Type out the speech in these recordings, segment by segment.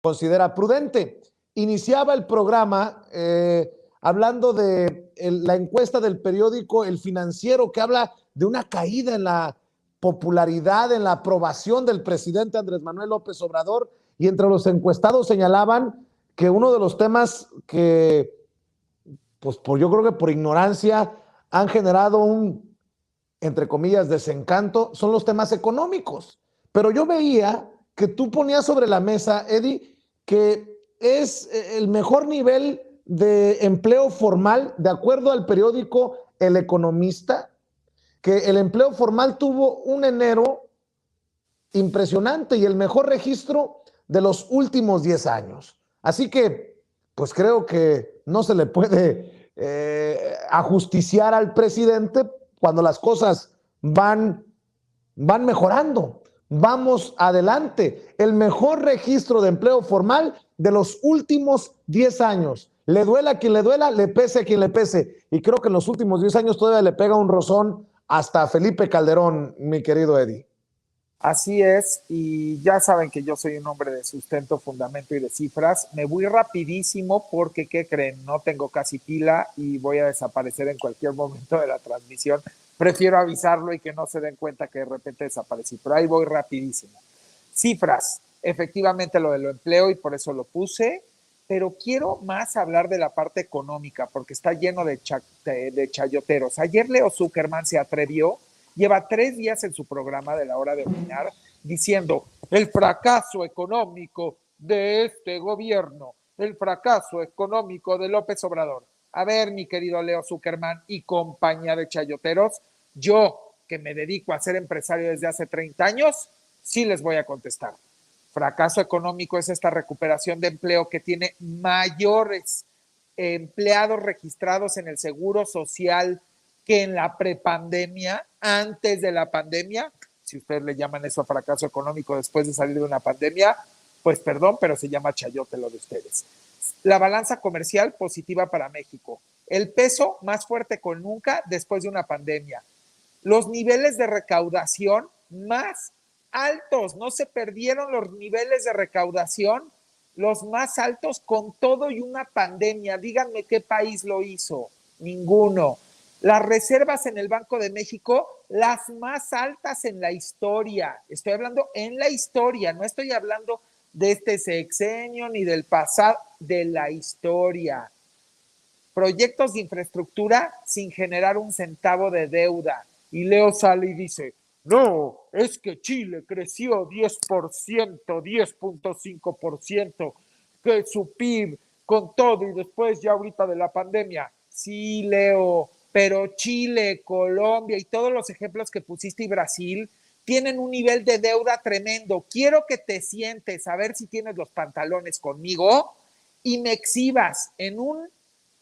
considera prudente. Iniciaba el programa hablando de la encuesta del periódico El Financiero, que habla de una caída en la popularidad, en la aprobación del presidente Andrés Manuel López Obrador, y entre los encuestados señalaban que uno de los temas que, pues yo creo que por ignorancia han generado un, entre comillas, desencanto, son los temas económicos. Pero yo veía que tú ponías sobre la mesa, Eddie, que es el mejor nivel de empleo formal, de acuerdo al periódico El Economista, que el empleo formal tuvo un enero impresionante y el mejor registro de los últimos 10 años. Así que, pues creo que no se le puede ajusticiar al presidente cuando las cosas van mejorando. Vamos adelante. El mejor registro de empleo formal de los últimos 10 años. Le duela a quien le duela, le pese a quien le pese. Y creo que en los últimos 10 años todavía le pega un rozón hasta Felipe Calderón, mi querido Eddie. Así es, y ya saben que yo soy un hombre de sustento, fundamento y de cifras. Me voy rapidísimo porque, ¿qué creen? No tengo casi pila y voy a desaparecer en cualquier momento de la transmisión. Prefiero avisarlo y que no se den cuenta que de repente desaparecí, pero ahí voy rapidísimo. Cifras, efectivamente lo del empleo y por eso lo puse, pero quiero más hablar de la parte económica porque está lleno de chayoteros. Ayer Leo Zuckerman se atrevió. Lleva 3 días en su programa de La Hora de Opinar diciendo el fracaso económico de este gobierno, el fracaso económico de López Obrador. A ver, mi querido Leo Zuckerman y compañía de chayoteros, yo que me dedico a ser empresario desde hace 30 años, sí les voy a contestar. Fracaso económico es esta recuperación de empleo que tiene mayores empleados registrados en el Seguro Social que en la prepandemia, antes de la pandemia, si ustedes le llaman eso a fracaso económico después de salir de una pandemia, pues perdón, pero se llama chayote lo de ustedes. La balanza comercial positiva para México. El peso más fuerte con nunca después de una pandemia. Los niveles de recaudación más altos. No se perdieron los niveles de recaudación, los más altos con todo y una pandemia. Díganme qué país lo hizo. Ninguno. Las reservas en el Banco de México, las más altas en la historia. Estoy hablando en la historia, no estoy hablando de este sexenio ni del pasado, de la historia. Proyectos de infraestructura sin generar un centavo de deuda. Y Leo sale y dice, no, es que Chile creció 10%, 10.5%, que su PIB con todo y después ya ahorita de la pandemia. Sí, Leo, pero Chile, Colombia y todos los ejemplos que pusiste y Brasil tienen un nivel de deuda tremendo. Quiero que te sientes a ver si tienes los pantalones conmigo y me exhibas en un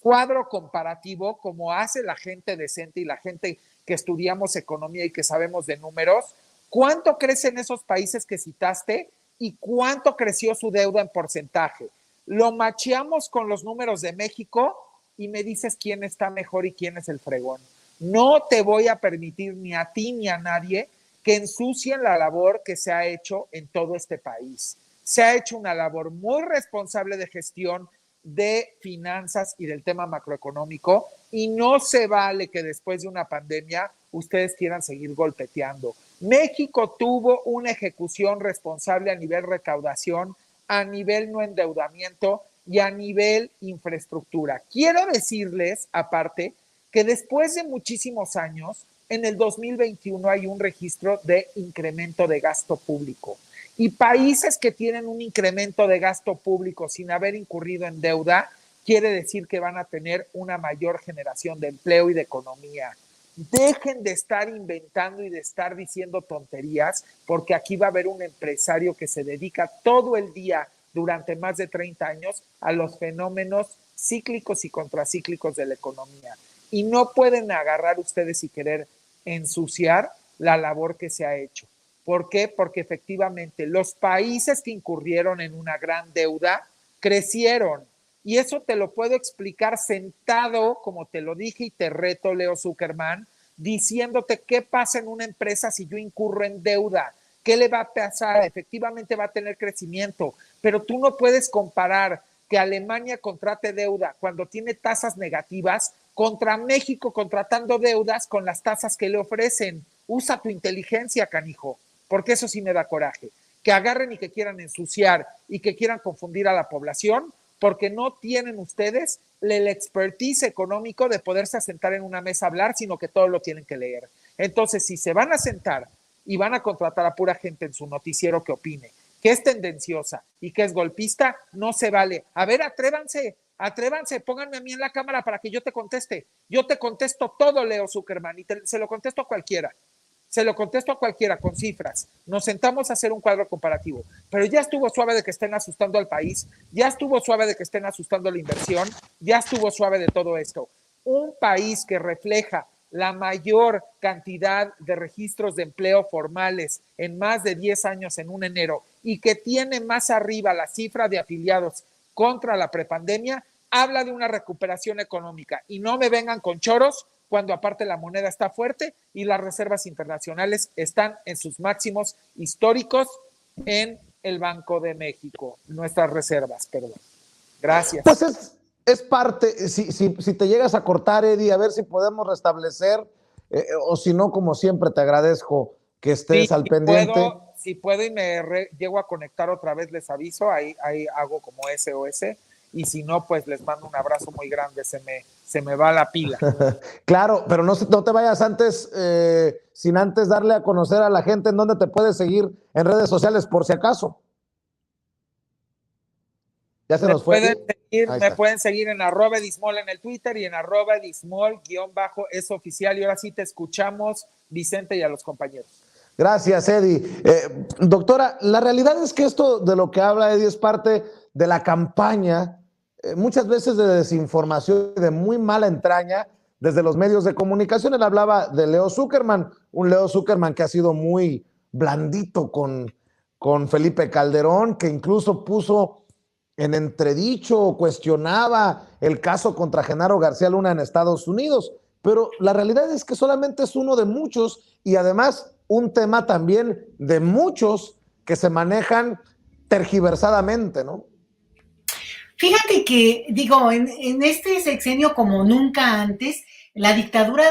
cuadro comparativo como hace la gente decente y la gente que estudiamos economía y que sabemos de números, cuánto crece en esos países que citaste y cuánto creció su deuda en porcentaje. Lo macheamos con los números de México y me dices quién está mejor y quién es el fregón. No te voy a permitir ni a ti ni a nadie que ensucien la labor que se ha hecho en todo este país. Se ha hecho una labor muy responsable de gestión de finanzas y del tema macroeconómico y no se vale que después de una pandemia ustedes quieran seguir golpeteando. México tuvo una ejecución responsable a nivel recaudación, a nivel no endeudamiento y a nivel infraestructura. Quiero decirles, aparte, que después de muchísimos años, en el 2021 hay un registro de incremento de gasto público. Y países que tienen un incremento de gasto público sin haber incurrido en deuda, quiere decir que van a tener una mayor generación de empleo y de economía. Dejen de estar inventando y de estar diciendo tonterías, porque aquí va a haber un empresario que se dedica todo el día durante más de 30 años a los fenómenos cíclicos y contracíclicos de la economía. Y no pueden agarrar ustedes y querer ensuciar la labor que se ha hecho. ¿Por qué? Porque efectivamente los países que incurrieron en una gran deuda crecieron. Y eso te lo puedo explicar sentado, como te lo dije y te reto, Leo Zuckerman, diciéndote qué pasa en una empresa si yo incurro en deuda. ¿qué le va a pasar? Efectivamente va a tener crecimiento, pero tú no puedes comparar que Alemania contrate deuda cuando tiene tasas negativas contra México contratando deudas con las tasas que le ofrecen. Usa tu inteligencia, canijo, porque eso sí me da coraje. Que agarren y que quieran ensuciar y que quieran confundir a la población, porque no tienen ustedes el expertise económico de poderse sentar en una mesa a hablar, sino que todo lo tienen que leer. Entonces, si se van a sentar y van a contratar a pura gente en su noticiero que opine, que es tendenciosa y que es golpista, no se vale. A ver, atrévanse, pónganme a mí en la cámara para que yo te conteste. Yo te contesto todo, Leo Zuckerman, y se lo contesto a cualquiera. Se lo contesto a cualquiera con cifras. Nos sentamos a hacer un cuadro comparativo. Pero ya estuvo suave de que estén asustando al país, ya estuvo suave de que estén asustando la inversión, ya estuvo suave de todo esto. Un país que refleja la mayor cantidad de registros de empleo formales en más de 10 años en un enero y que tiene más arriba la cifra de afiliados contra la prepandemia, habla de una recuperación económica. Y no me vengan con choros cuando aparte la moneda está fuerte y las reservas internacionales están en sus máximos históricos en el Banco de México, nuestras reservas, perdón. Gracias. Pues es parte, si te llegas a cortar, Eddie, a ver si podemos restablecer, o si no, como siempre, te agradezco que estés al pendiente. Si puedo y llego a conectar otra vez, les aviso, ahí hago como SOS, y si no, pues les mando un abrazo muy grande, se me va la pila. Claro, pero no te vayas antes, sin antes darle a conocer a la gente en dónde te puedes seguir en redes sociales, por si acaso. Ya se nos fue. Me pueden seguir en @edismol en el Twitter y en @edismol_ oficial. Y ahora sí te escuchamos, Vicente, y a los compañeros. Gracias, Eddie. Doctora, la realidad es que esto de lo que habla Eddie es parte de la campaña, muchas veces de desinformación, de muy mala entraña, desde los medios de comunicación. Él hablaba de Leo Zuckerman, un Leo Zuckerman que ha sido muy blandito con Felipe Calderón, que incluso puso en entredicho o cuestionaba el caso contra Genaro García Luna en Estados Unidos. Pero la realidad es que solamente es uno de muchos y además un tema también de muchos que se manejan tergiversadamente, ¿no? Fíjate que, digo, en este sexenio como nunca antes, la dictadura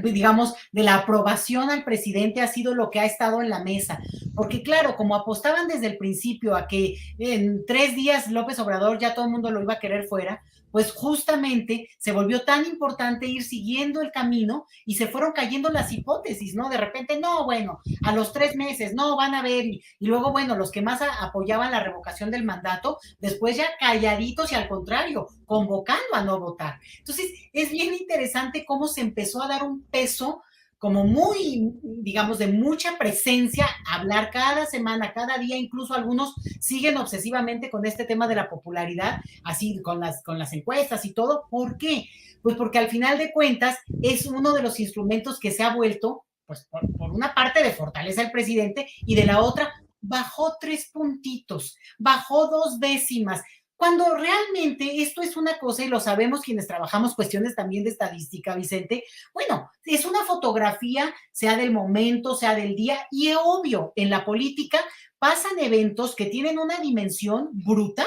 digamos, de la aprobación al presidente ha sido lo que ha estado en la mesa. Porque claro, como apostaban desde el principio a que en 3 días López Obrador ya todo el mundo lo iba a querer fuera, pues justamente se volvió tan importante ir siguiendo el camino y se fueron cayendo las hipótesis, ¿no? De repente, no, bueno, a los 3 meses, no, van a ver, y luego, bueno, los que más apoyaban la revocación del mandato, después ya calladitos y al contrario, convocando a no votar. Entonces, es bien interesante cómo se empezó a dar un peso como muy, digamos, de mucha presencia, hablar cada semana, cada día, incluso algunos siguen obsesivamente con este tema de la popularidad, así con las encuestas y todo. ¿Por qué? Pues porque al final de cuentas es uno de los instrumentos que se ha vuelto, pues por una parte de fortaleza del presidente y de la otra bajó 3 puntitos, bajó 2 décimas, cuando realmente esto es una cosa, y lo sabemos quienes trabajamos cuestiones también de estadística, Vicente, bueno, es una fotografía, sea del momento, sea del día, y es obvio, en la política pasan eventos que tienen una dimensión brutal,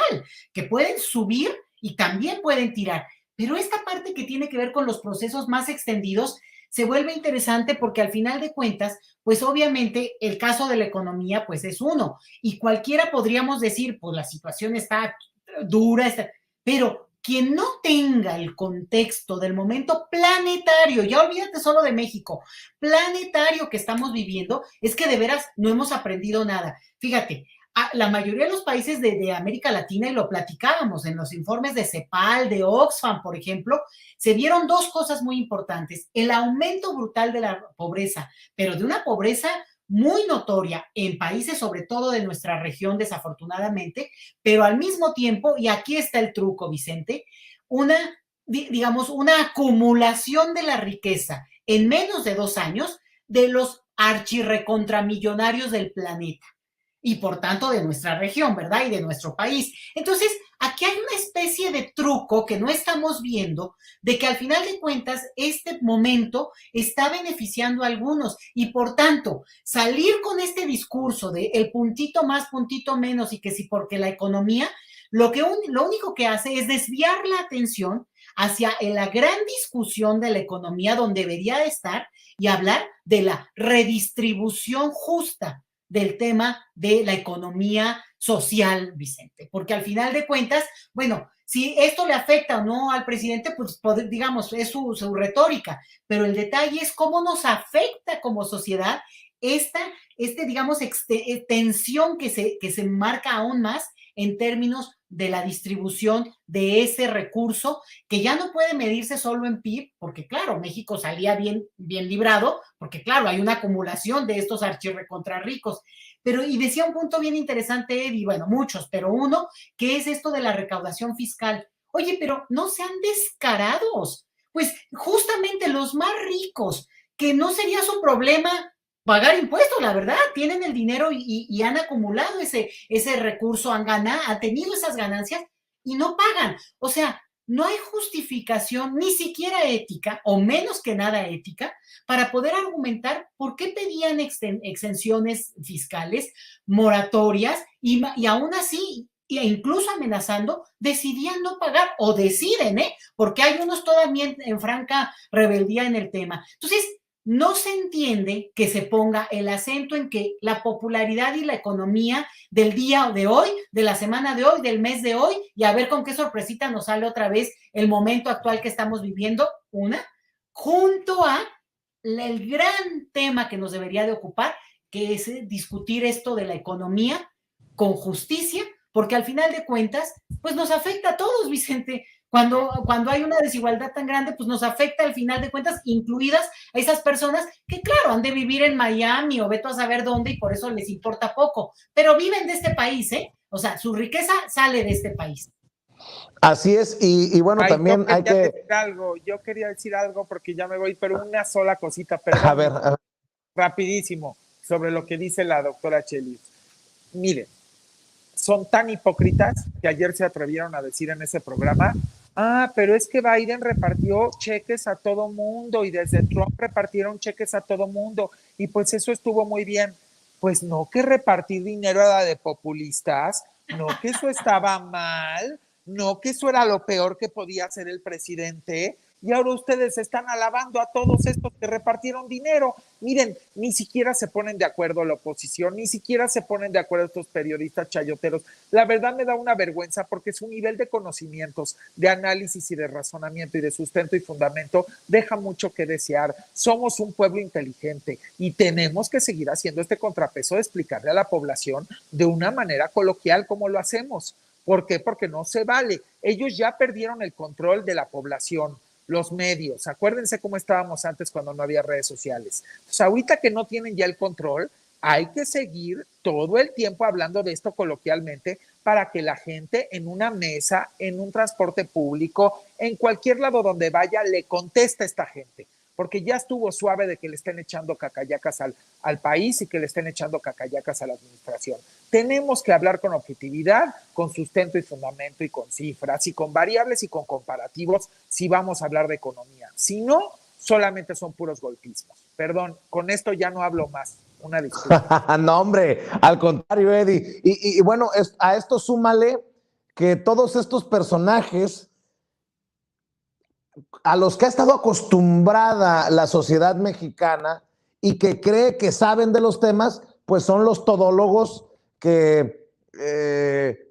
que pueden subir y también pueden tirar, pero esta parte que tiene que ver con los procesos más extendidos se vuelve interesante porque al final de cuentas, pues obviamente el caso de la economía pues es uno, y cualquiera podríamos decir, pues la situación está dura, pero quien no tenga el contexto del momento planetario, ya olvídate solo de México, planetario que estamos viviendo, es que de veras no hemos aprendido nada. Fíjate, la mayoría de los países de América Latina, y lo platicábamos en los informes de CEPAL, de Oxfam, por ejemplo, se vieron 2 cosas muy importantes. El aumento brutal de la pobreza, pero de una pobreza muy notoria en países, sobre todo de nuestra región, desafortunadamente, pero al mismo tiempo, y aquí está el truco, Vicente, digamos, una acumulación de la riqueza en menos de 2 años de los archirrecontramillonarios del planeta. y por tanto de nuestra región, ¿verdad? Y de nuestro país. Entonces, aquí hay una especie de truco que no estamos viendo, de que al final de cuentas este momento está beneficiando a algunos y por tanto salir con este discurso de el puntito más, puntito menos y que si porque la economía, lo único que hace es desviar la atención hacia la gran discusión de la economía donde debería de estar y hablar de la redistribución justa del tema de la economía social, Vicente, porque al final de cuentas, bueno, si esto le afecta o no al presidente, pues digamos, es su retórica, pero el detalle es cómo nos afecta como sociedad digamos, tensión que se marca aún más en términos de la distribución de ese recurso que ya no puede medirse solo en PIB, porque claro, México salía bien librado, porque claro, hay una acumulación de estos archirrecontra ricos, pero y decía un punto bien interesante, Eddie, bueno, muchos, pero uno, que es esto de la recaudación fiscal. Oye, pero no sean descarados, pues justamente los más ricos, que no sería su problema pagar impuestos, la verdad, tienen el dinero y han acumulado ese recurso, han tenido esas ganancias y no pagan. O sea, no hay justificación ni siquiera ética, o menos que nada ética, para poder argumentar por qué pedían exenciones fiscales, moratorias, y aún así, e incluso amenazando, decidían no pagar, o deciden, porque hay unos todavía en franca rebeldía en el tema. Entonces, no se entiende que se ponga el acento en que la popularidad y la economía del día de hoy, de la semana de hoy, del mes de hoy, y a ver con qué sorpresita nos sale otra vez el momento actual que estamos viviendo, junto a el gran tema que nos debería de ocupar, que es discutir esto de la economía con justicia, porque al final de cuentas, pues nos afecta a todos, Vicente. Cuando hay una desigualdad tan grande, pues nos afecta al final de cuentas, incluidas a esas personas que, claro, han de vivir en Miami o veto a saber dónde y por eso les importa poco, pero viven de este país, ¿eh? O sea, su riqueza sale de este país. Así es, y bueno, Ay, también hay que... Yo quería decir algo porque ya me voy, pero una sola cosita, perdón. A ver. Rapidísimo, sobre lo que dice la doctora Chelis. Miren, son tan hipócritas que ayer se atrevieron a decir en ese programa, pero es que Biden repartió cheques a todo mundo y desde Trump repartieron cheques a todo mundo y pues eso estuvo muy bien. Pues no, que repartir dinero era de populistas, no, que eso estaba mal, no, que eso era lo peor que podía hacer el presidente. Y ahora ustedes están alabando a todos estos que repartieron dinero. Miren, ni siquiera se ponen de acuerdo la oposición, ni siquiera se ponen de acuerdo estos periodistas chayoteros. La verdad me da una vergüenza porque su nivel de conocimientos, de análisis y de razonamiento y de sustento y fundamento deja mucho que desear. Somos un pueblo inteligente y tenemos que seguir haciendo este contrapeso de explicarle a la población de una manera coloquial cómo lo hacemos. ¿Por qué? Porque no se vale. Ellos ya perdieron el control de la población. Los medios, acuérdense cómo estábamos antes cuando no había redes sociales. Pues ahorita que no tienen ya el control, hay que seguir todo el tiempo hablando de esto coloquialmente para que la gente en una mesa, en un transporte público, en cualquier lado donde vaya, le conteste a esta gente. Porque ya estuvo suave de que le estén echando cacayacas al país y que le estén echando cacayacas a la administración. Tenemos que hablar con objetividad, con sustento y fundamento y con cifras y con variables y con comparativos si vamos a hablar de economía. Si no, solamente son puros golpismos. Perdón, con esto ya no hablo más. Una disculpa. No, hombre, al contrario, Eddie. Y bueno, a esto súmale que todos estos personajes a los que ha estado acostumbrada la sociedad mexicana y que cree que saben de los temas, pues son los todólogos que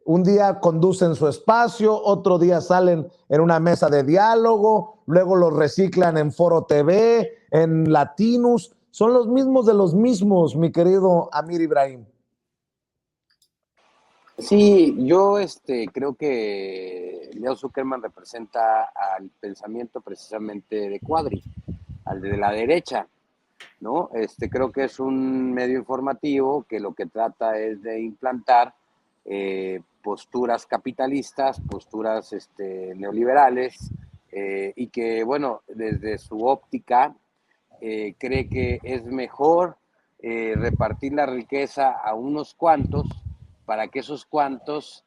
un día conducen su espacio, otro día salen en una mesa de diálogo, luego los reciclan en Foro TV, en Latinus. Son los mismos de los mismos, mi querido Amir Ibrahim. Sí, yo creo que Leo Zuckerman representa al pensamiento precisamente de Cuadri, al de la derecha, ¿no? Creo que es un medio informativo que lo que trata es de implantar posturas capitalistas, posturas neoliberales, y que, bueno, desde su óptica cree que es mejor repartir la riqueza a unos cuantos para que esos cuantos,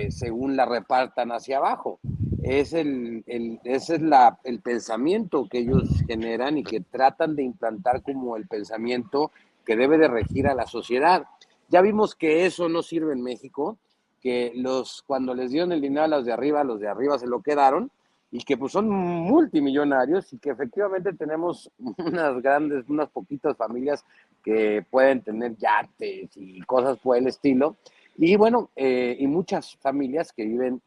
según la repartan hacia abajo. Ese es el pensamiento que ellos generan y que tratan de implantar como el pensamiento que debe de regir a la sociedad. Ya vimos que eso no sirve en México, que cuando les dieron el dinero a los de arriba se lo quedaron, y que pues son multimillonarios, y que efectivamente tenemos unas poquitas familias que pueden tener yates y cosas por el estilo, y bueno, y muchas familias que viven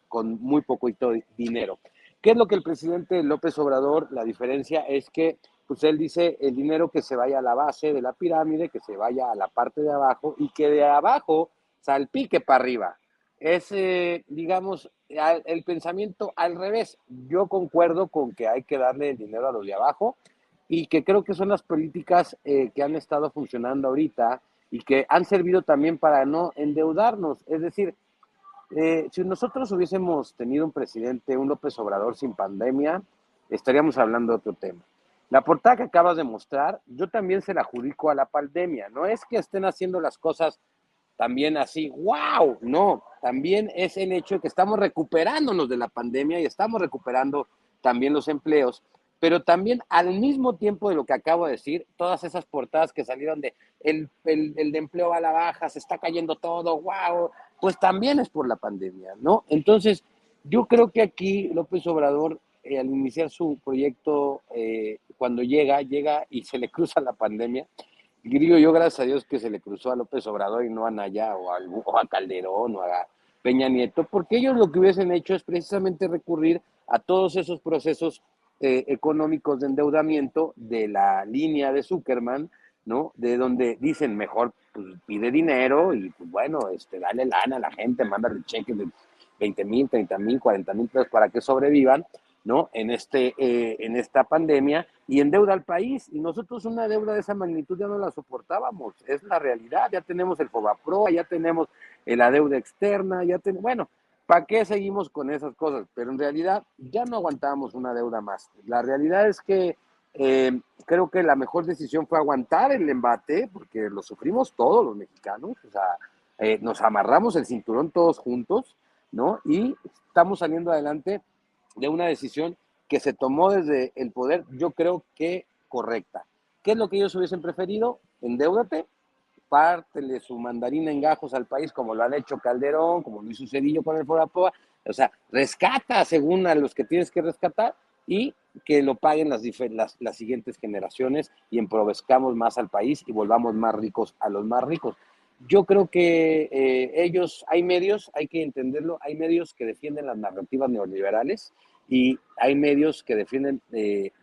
con muy poquito dinero. ¿Qué es lo que el presidente López Obrador? La diferencia es que pues él dice el dinero que se vaya a la base de la pirámide, que se vaya a la parte de abajo y que de abajo salpique para arriba. Es, digamos, el pensamiento al revés. Yo concuerdo con que hay que darle el dinero a los de abajo, y que creo que son las políticas que han estado funcionando ahorita y que han servido también para no endeudarnos. Es decir, si nosotros hubiésemos tenido un presidente, un López Obrador sin pandemia, estaríamos hablando de otro tema. La portada que acabas de mostrar, yo también se la adjudico a la pandemia. No es que estén haciendo las cosas también así, wow, no, también es el hecho de que estamos recuperándonos de la pandemia y estamos recuperando también los empleos, pero también al mismo tiempo de lo que acabo de decir, todas esas portadas que salieron de el de empleo va a la baja, se está cayendo todo, wow, pues también es por la pandemia, ¿no? Entonces, yo creo que aquí López Obrador, al iniciar su proyecto, cuando llega y se le cruza la pandemia. Y digo yo, gracias a Dios que se le cruzó a López Obrador y no a Naya o a Calderón o a Peña Nieto, porque ellos lo que hubiesen hecho es precisamente recurrir a todos esos procesos económicos de endeudamiento de la línea de Zuckerman, ¿no? De donde dicen, mejor pues, pide dinero y pues bueno, dale lana a la gente, mándale cheques de 20,000, 30,000, 40,000 pesos para que sobrevivan, ¿no? En esta pandemia, y endeuda al país. Y nosotros una deuda de esa magnitud ya no la soportábamos, es la realidad. Ya tenemos el Fobaproa, ya tenemos la deuda externa, bueno, ¿para qué seguimos con esas cosas? Pero en realidad ya no aguantábamos una deuda más. La realidad es que creo que la mejor decisión fue aguantar el embate, porque lo sufrimos todos los mexicanos, o sea, nos amarramos el cinturón todos juntos, ¿no? Y estamos saliendo adelante de una decisión que se tomó desde el poder, yo creo que correcta. ¿Qué es lo que ellos hubiesen preferido? Endeúdate, pártele su mandarina en gajos al país, como lo han hecho Calderón, como lo hizo Cedillo con el Fobaproa, o sea, rescata según a los que tienes que rescatar y que lo paguen las siguientes generaciones y emprovechamos más al país y volvamos más ricos a los más ricos. Yo creo que hay medios, hay que entenderlo, hay medios que defienden las narrativas neoliberales y hay medios que defienden,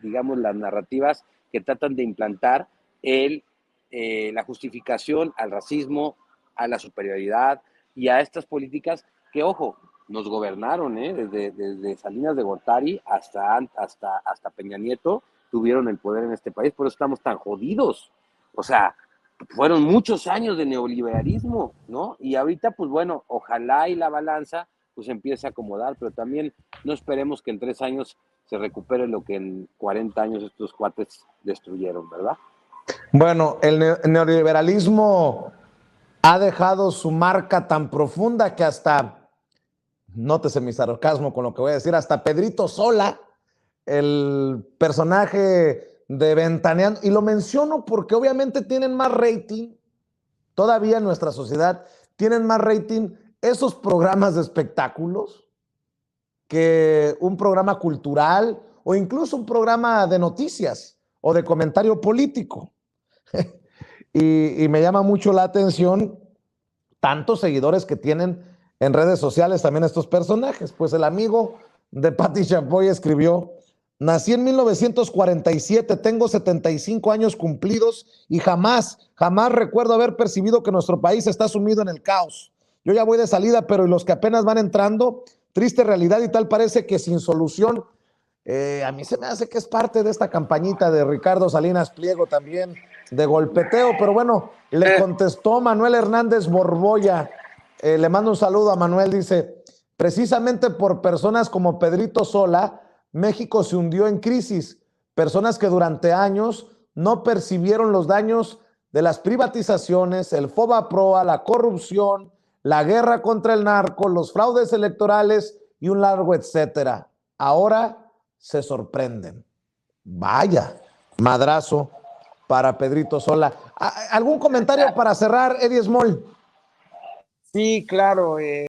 digamos, las narrativas que tratan de implantar la justificación al racismo, a la superioridad y a estas políticas que, ojo, nos gobernaron, desde Salinas de Gortari hasta Peña Nieto tuvieron el poder en este país, por eso estamos tan jodidos. O sea, fueron muchos años de neoliberalismo, ¿no? Y ahorita, pues bueno, ojalá y la balanza pues empiece a acomodar, pero también no esperemos que en 3 años se recupere lo que en 40 años estos cuates destruyeron, ¿verdad? Bueno, el neoliberalismo ha dejado su marca tan profunda que hasta, nótese mi sarcasmo con lo que voy a decir, hasta Pedrito Sola, el personaje de Ventaneando, y lo menciono porque obviamente tienen más rating, todavía en nuestra sociedad, tienen más rating esos programas de espectáculos que un programa cultural o incluso un programa de noticias o de comentario político. y me llama mucho la atención tantos seguidores que tienen en redes sociales también estos personajes. Pues el amigo de Pati Chapoy escribió: nací en 1947, tengo 75 años cumplidos y jamás recuerdo haber percibido que nuestro país está sumido en el caos. Yo ya voy de salida, pero los que apenas van entrando, triste realidad y tal parece que sin solución. A mí se me hace que es parte de esta campañita de Ricardo Salinas Pliego también, de golpeteo, pero bueno, le contestó Manuel Hernández Borboya. Le mando un saludo a Manuel, dice: precisamente por personas como Pedrito Sola, México se hundió en crisis, personas que durante años no percibieron los daños de las privatizaciones, el FOBAPROA, la corrupción, la guerra contra el narco, los fraudes electorales y un largo etcétera. Ahora se sorprenden. Vaya, madrazo para Pedrito Sola. ¿Algún comentario para cerrar, Eddie Small? Sí, claro.